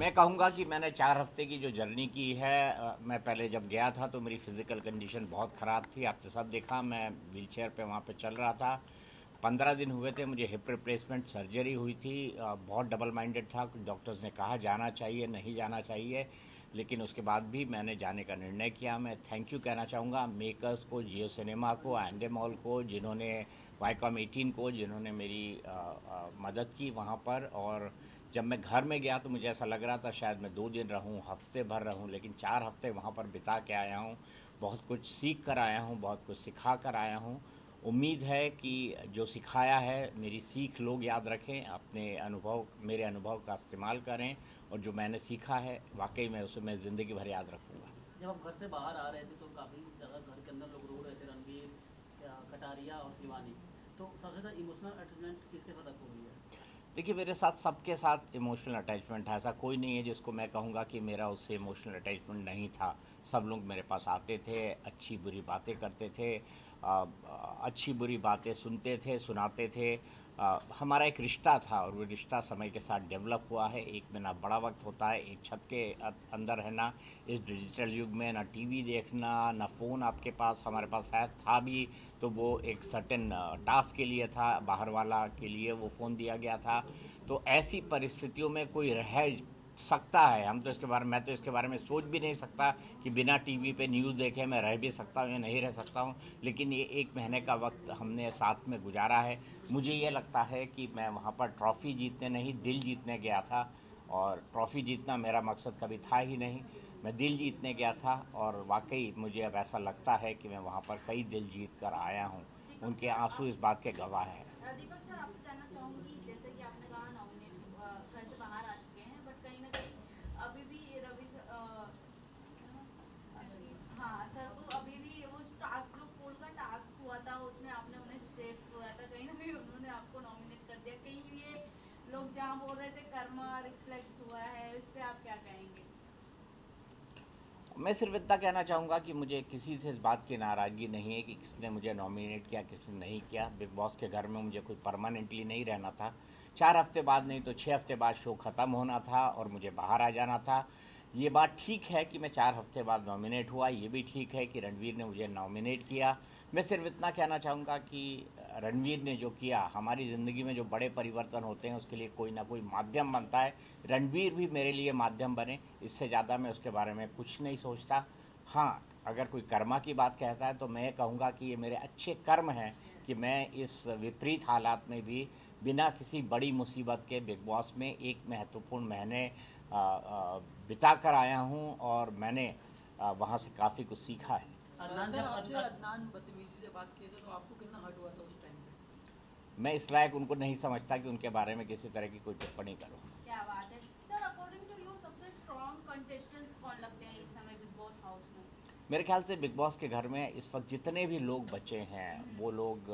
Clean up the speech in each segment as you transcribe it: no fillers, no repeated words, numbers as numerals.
मैं कहूँगा कि मैंने 4 हफ्ते की जो जर्नी की है, मैं पहले जब गया था तो मेरी फ़िज़िकल कंडीशन बहुत ख़राब थी। आपने सब देखा, मैं व्हीलचेयर पे वहाँ पे चल रहा था। 15 दिन हुए थे, मुझे हिप रिप्लेसमेंट सर्जरी हुई थी। बहुत डबल माइंडेड था, कुछ डॉक्टर्स ने कहा जाना चाहिए, नहीं जाना चाहिए, लेकिन उसके बाद भी मैंने जाने का निर्णय किया। मैं थैंक यू कहना चाहूँगा मेकर्स को, जियो सिनेमा को, एंडे मॉल को, जिन्होंने वाईकॉम 18 को, जिन्होंने मेरी मदद की वहाँ पर। और जब मैं घर में गया तो मुझे ऐसा लग रहा था शायद मैं 2 दिन रहूं, हफ्ते भर रहूं, लेकिन 4 हफ्ते वहाँ पर बिता के आया हूँ। बहुत कुछ सीख कर आया हूँ, बहुत कुछ सिखा कर आया हूँ। उम्मीद है कि जो सिखाया है मेरी सीख लोग याद रखें, अपने अनुभव, मेरे अनुभव का इस्तेमाल करें, और जो मैंने सीखा है वाकई में उसे मैं ज़िंदगी भर याद रखूँगा। जब आप घर से बाहर आ रहे थे तो काफ़ी ज़्यादा घर के अंदर लोग रो रहे थे, रणवीर, कटारिया और शिवानी। तो सबसे ज़्यादा इमोशनल अटैचमेंट किसके साथ आपको हुई है? देखिए, मेरे साथ सबके साथ इमोशनल अटैचमेंट है। ऐसा कोई नहीं है जिसको मैं कहूँगा कि मेरा उससे इमोशनल अटैचमेंट नहीं था। सब लोग मेरे पास आते थे, अच्छी बुरी बातें करते थे, अच्छी बुरी बातें सुनते थे, सुनाते थे। हमारा एक रिश्ता था और वो रिश्ता समय के साथ डेवलप हुआ है। एक में ना बड़ा वक्त होता है, एक छत के अंदर रहना इस डिजिटल युग में, ना टीवी देखना, ना फ़ोन आपके पास। हमारे पास है, था भी तो वो एक सर्टेन टास्क के लिए था, बाहर वाला के लिए वो फ़ोन दिया गया था। तो ऐसी परिस्थितियों में कोई रह सकता है, हम तो इसके बारे मैं तो इसके बारे में सोच भी नहीं सकता कि बिना टीवी पे न्यूज़ देखे मैं रह भी सकता हूँ या नहीं रह सकता हूँ। लेकिन ये 1 महीने का वक्त हमने साथ में गुजारा है। मुझे ये लगता है कि मैं वहाँ पर ट्रॉफ़ी जीतने नहीं, दिल जीतने गया था। और ट्रॉफ़ी जीतना मेरा मकसद कभी था ही नहीं, मैं दिल जीतने गया था। और वाकई मुझे अब ऐसा लगता है कि मैं वहाँ पर कई दिल जीत कर आया हूँ। दीपक उनके सर आंसू इस बात के गवाह हैं। दीपक सर आपसे जानना चाहूंगी, जैसे कि आपने कहा नॉमिनेट घर से बाहर आ चुके हैं, बट कहीं ना कहीं अभी भी रवि हाँ सर, तो अभी भी वो टास्क जो पोल का टास्क हुआ था उसमें आपने उन्हें सेव किया था, कहीं ना कहीं उन्होंने आपको नॉमिनेट कर दिया। कहीं ये लोग जहाँ बोल रहे थे कर्मा रिफ्लेक्स हुआ है, इस पे आप क्या कहेंगे? मैं सिर्फ इतना कहना चाहूँगा कि मुझे किसी से इस बात की नाराज़गी नहीं है कि किसने मुझे नॉमिनेट किया, किसने नहीं किया। बिग बॉस के घर में मुझे कोई परमानेंटली नहीं रहना था। 4 हफ्ते बाद नहीं तो 6 हफ्ते बाद शो ख़त्म होना था और मुझे बाहर आ जाना था। ये बात ठीक है कि मैं 4 हफ्ते बाद नॉमिनेट हुआ, ये भी ठीक है कि रणवीर ने मुझे नॉमिनेट किया। मैं सिर्फ इतना कहना चाहूँगा कि रणवीर ने जो किया, हमारी ज़िंदगी में जो बड़े परिवर्तन होते हैं उसके लिए कोई ना कोई माध्यम बनता है। रणवीर भी मेरे लिए माध्यम बने, इससे ज़्यादा मैं उसके बारे में कुछ नहीं सोचता। हाँ, अगर कोई कर्मा की बात कहता है तो मैं कहूँगा कि ये मेरे अच्छे कर्म हैं कि मैं इस विपरीत हालात में भी बिना किसी बड़ी मुसीबत के बिग बॉस में एक महत्वपूर्ण महीने बिता कर आया हूँ, और मैंने वहाँ से काफ़ी कुछ सीखा है। अदनान सर जब आपसे अदनान बदतमीजी से बात किए थे तो आपको कितना हर्ट हुआ था उस टाइम पे? मैं इस लायक उनको नहीं समझता कि उनके बारे में किसी तरह की कोई टिप्पणी करूँ। क्या बात है सर, अकॉर्डिंग टू यू सबसे स्ट्रॉन्ग कंटेस्टेंट्स कौन लगते हैं इस समय बिग बॉस हाउस में? मेरे ख्याल से बिग बॉस के घर में इस वक्त जितने भी लोग बचे हैं वो लोग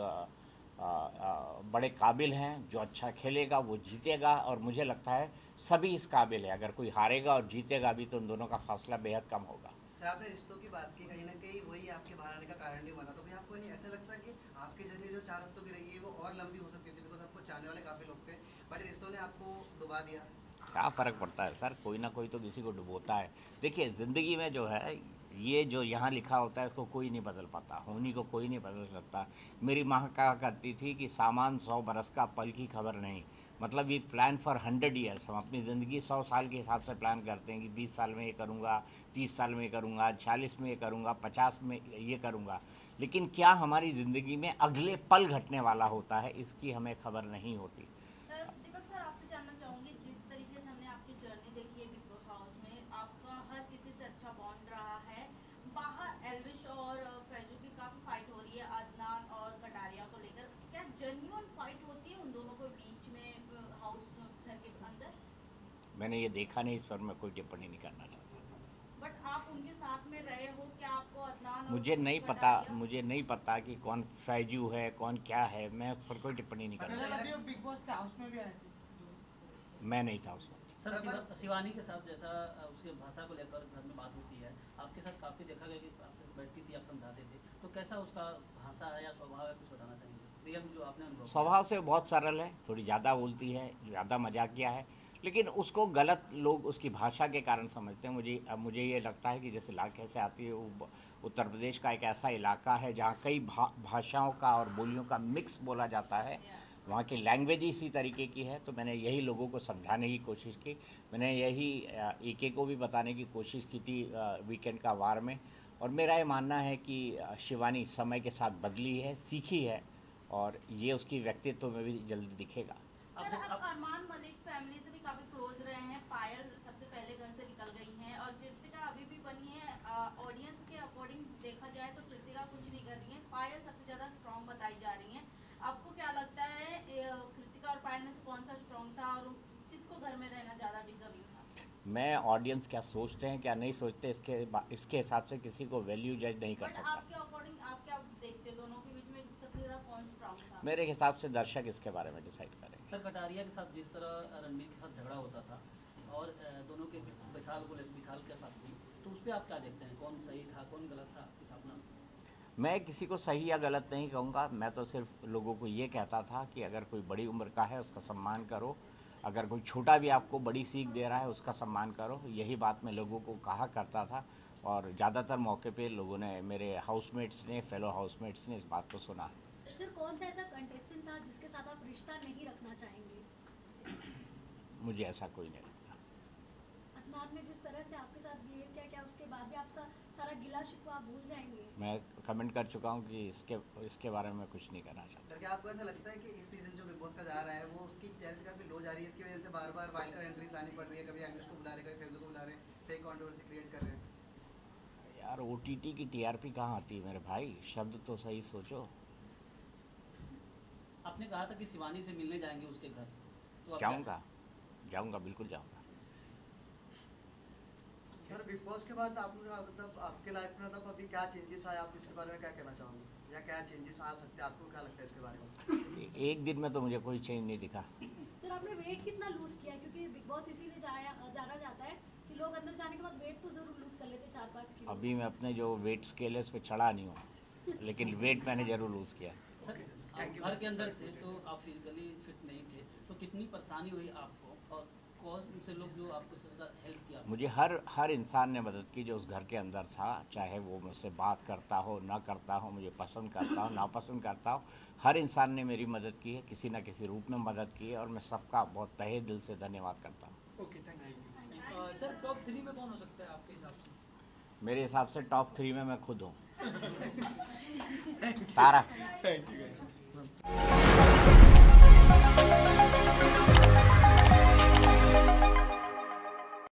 बड़े काबिल हैं। जो अच्छा खेलेगा वो जीतेगा, और मुझे लगता है सभी इस काबिल है। अगर कोई हारेगा और जीतेगा भी तो उन दोनों का फासला बेहद कम होगा। सर आपने रिश्तों की बात की, कहीं ना कहीं वही आपके बाहर आने का कारण नहीं बना, तो भाई आपको नहीं ऐसा लगता कि आपकी जर्नी जो 4 हफ्तों की रही है वो और लंबी हो सकती थी, बिकॉज आपको चाहने वाले काफी लोग थे, बट रिश्तों ने आपको डुबा दिया? क्या फ़र्क पड़ता है सर, कोई ना कोई तो किसी को डुबोता है। देखिए, ज़िंदगी में जो है, ये जो यहाँ लिखा होता है इसको कोई नहीं बदल पाता, होनी को कोई नहीं बदल सकता। मेरी माँ कहा करती थी कि सामान 100 बरस का, पल की खबर नहीं। मतलब ये प्लान फॉर 100 ईयर्स, हम अपनी ज़िंदगी 100 साल के हिसाब से प्लान करते हैं कि 20 साल में ये करूँगा, 30 साल में ये करूँगा, 40 में ये करूँगा, 50 में ये करूँगा। लेकिन क्या हमारी ज़िंदगी में अगले पल घटने वाला होता है, इसकी हमें खबर नहीं होती। सर दीपक सर, आपसे जानना चाहूंगी, जिस तरीके से हमने आपकी जर्नी देखी है बिग बॉस हाउस में, आपका हर किसी से अच्छा बॉन्ड रहा है। बाहर एल्विश और फैजू की काफी फाइट हो रही है अदनान और कटारिया को लेकर, क्या जेन्युइन फाइट होती है उन दोनों के बीच में हाउस घर के अंदर? मैंने ये देखा नहीं, इस पर मैं कोई टिप्पणी नहीं करना चाहता। बट आप उनके साथ में रहे हो, क्या आपको अदनान और मुझे नहीं पता, कटारिया? मुझे नहीं पता कि कौन फैजू है, कौन क्या है। मैं उस पर कोई टिप्पणी नहीं अच्छा, करना। कहीं ना बिग बॉस के हाउस में भी आए थे। मैं नहीं था उस वक्त। सर सर पर शिवानी के साथ जैसा उसके भाषा को लेकर घर में बात होती है, आपके साथ काफ़ी देखा गया कि आप बैठती थी, आप समझाते थे, तो कैसा उसका भाषा है या स्वभाव है, कुछ बताना चाहेंगे रियल जो आपने अनुभव किया? स्वभाव से बहुत सरल है, थोड़ी ज़्यादा बोलती है, ज़्यादा मजाकिया है, लेकिन उसको गलत लोग उसकी भाषा के कारण समझते हैं। मुझे ये लगता है कि जिस इलाके से आती है वो उत्तर प्रदेश का एक ऐसा इलाका है जहाँ कई भाषाओं का और बोलियों का मिक्स बोला जाता है, वहाँ की लैंग्वेज इसी तरीके की है। तो मैंने यही लोगों को समझाने की कोशिश की, मैंने यही एके को भी बताने की कोशिश की थी वीकेंड का वार में। और मेरा ये मानना है कि शिवानी समय के साथ बदली है, सीखी है, और ये उसकी व्यक्तित्व में भी जल्दी दिखेगा। सर, आप अरमान मलिक फैमिली से भी काफी क्लोज रहे हैं। पायल सबसे पहले घर से निकल गई हैं और कृतिका अभी भी बनी है। ऑडियंस के अकॉर्डिंग देखा जाए तो कृतिका कुछ नहीं कर रही है, पायल सबसे ज्यादा स्ट्रॉन्ग बताई जा रही है। आपको क्या लगता है कृतिका और पायल में से कौन सा स्ट्रॉन्ग था और किसको घर में रहना ज्यादा डिजर्विंग था? मैं ऑडियंस क्या सोचते हैं क्या नहीं सोचते इसके हिसाब से किसी को वैल्यू जज नहीं कर सकता। आपके अकॉर्डिंग आप क्या देखते हैं दोनों के बीच में सबसे ज्यादा कौन स्ट्रॉन्ग था? मेरे हिसाब से दर्शक इसके बारे में डिसाइड करें। सर, कटारिया के साथ जिस तरह रणबीर के साथ झगड़ा होता था और दोनों के विशाल के साथ भी, तो उस पर आप क्या देखते हैं? कौन सही था, कौन गलत था? कुछ अपना। मैं किसी को सही या गलत नहीं कहूँगा, मैं तो सिर्फ लोगों को ये कहता था कि अगर कोई बड़ी उम्र का है उसका सम्मान करो, अगर कोई छोटा भी आपको बड़ी सीख दे रहा है उसका सम्मान करो। यही बात मैं लोगों को कहा करता था और ज़्यादातर मौके पे लोगों ने, मेरे हाउसमेट्स ने, फेलो हाउसमेट्स ने इस बात को सुना। सर, कौन सा ऐसा कंटेस्टेंट था जिसके साथ आप रिश्ता नहीं रखना चाहेंगे? मुझे ऐसा कोई नहीं लगता। अदनान ने जिस तरह से आपके साथ बिहेव किया, क्या उसके बाद भी आप सारा गिला शिकवा आप भूल जाएंगे? मैं कमेंट कर चुका हूँ कि इसके बारे में कुछ नहीं करना चाहता। सर, क्या आपको ऐसा लगता है कि इस सीजन जो बिग बॉस का जा रहा है वो उसकी क्लैरिटी काफी लो जा रही है, इसकी वजह से बार बार वाइल्ड कार्ड एंट्रीज लानी पड़ रही है, कभी आयुष को बुला रहे, कभी फैजू को बुला रहे, फेक कंट्रोवर्सी क्रिएट कर रहे हैं? यार OTT की TRP कहाँ आती है मेरे भाई, शब्द तो सही सोचो। आपने कहा था कि शिवानी से मिलने जाएंगे उसके घर, तो जाऊंगा बिल्कुल जाऊंगा। सर, बिग बॉस के बाद आपने मतलब आपके लाइफ में मतलब अभी क्या चेंजेस आए, आप इसके बारे में क्या कहना चाहोगे, या क्या चेंजेस आ सकते हैं, आपको क्या लगता है इसके बारे में? एक दिन में तो मुझे कोई चेंज नहीं दिखा। सर, आपने वेट कितना लूज किया? क्योंकि बिग बॉस इसीलिए जाना जाता है कि लोग अंदर जाने के बाद वेट तो जरूर लूज कर लेते, 4-5 किलो। अभी मैं अपने जो वेट स्केल है उस पर चढ़ा नहीं हूँ, लेकिन वेट मैंने जरूर लूज़ किया। सर, आप घर के अंदर थे तो आप फिजिकली फिट नहीं थे, तो कितनी परेशानी हुई आपको और कौन से लोग जो आपको सबसे ज़्यादा हेल्प किया? मुझे हर इंसान ने मदद की जो उस घर के अंदर था, चाहे वो मुझसे बात करता हो ना करता हो, मुझे पसंद करता हो ना पसंद करता हो, हर इंसान ने मेरी मदद की है, किसी ना किसी रूप में मदद की है, और मैं सबका बहुत तहे दिल से धन्यवाद करता हूँ। Okay, thank you. Sir, top 3 में कौन हो सकता है आपके हिसाब से? मेरे हिसाब से टॉप 3 में मैं खुद हूँ। Tara. Thank you. Thank you.